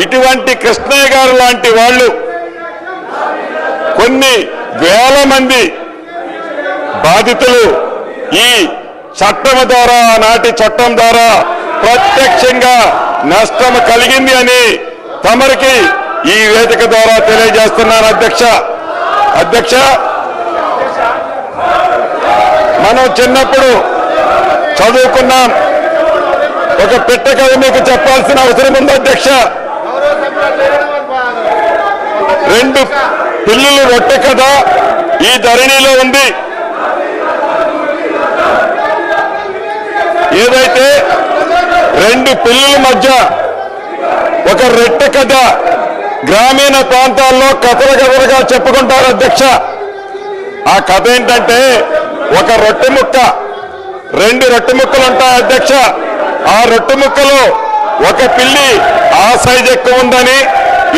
ఇటువంటి కృష్ణయ్య గారు లాంటి వాళ్ళు కొన్ని వేల మంది బాధితులు ఈ చట్టం ద్వారా, నాటి చట్టం ద్వారా ప్రత్యక్షంగా నష్టం కలిగింది అని తమరికి ఈ వేదిక ద్వారా తెలియజేస్తున్నాను. అధ్యక్ష మనం చిన్నప్పుడు చదువుకున్నాం. ఒక పిట్ట కథ మీకు చెప్పాల్సిన అవసరం ఉంది అధ్యక్ష. 2 పిల్లులు రొట్టె కథ ఈ ధరణిలో ఉంది. ఏదైతే 2 పిల్లుల మధ్య ఒక రొట్టె కథ గ్రామీణ ప్రాంతాల్లో కథలుగా చెప్పుకుంటారు అధ్యక్ష. ఆ కథ ఏంటంటే, ఒక రొట్టె ముక్క, 2 రొట్టె ముక్కలు ఉంటాయి అధ్యక్ష. ఆ రొట్టె ముక్కలో ఒక పిల్లి ఆ సైజ్ ఎక్కువ ఉందని,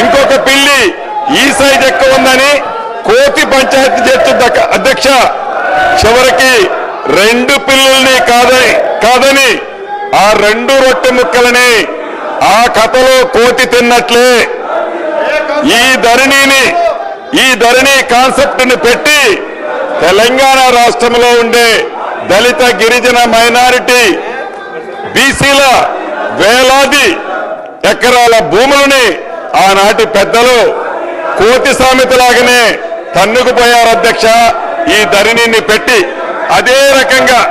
ఇంకొక పిల్లి ఈ సైజ్ ఎక్కువ ఉందని కోతి పంచాయతీ చేస్తుంది అధ్యక్ష. చివరికి 2 పిల్లుల్ని కాదని ఆ 2 రొట్టె ముక్కలని ఆ కథలో కోతి తిన్నట్లే ఈ ధరణి కాన్సెప్ట్ ని పెట్టి తెలంగాణ రాష్ట్రంలో ఉండే దళిత, గిరిజన, మైనారిటీ, బీసీల వేలాది ఎకరాల భూములని ఆనాటి పెద్దలు కోతి సామెతలాగానే తన్నుకుపోయారు అధ్యక్ష. ఈ ధరణిని పెట్టి అదే రకంగా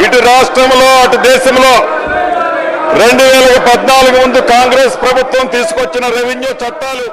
ఇటు రాష్ట్రంలో అటు దేశంలో 2014 ముందు కాంగ్రెస్ ప్రభుత్వం తీసుకొచ్చిన రెవెన్యూ చట్టాలు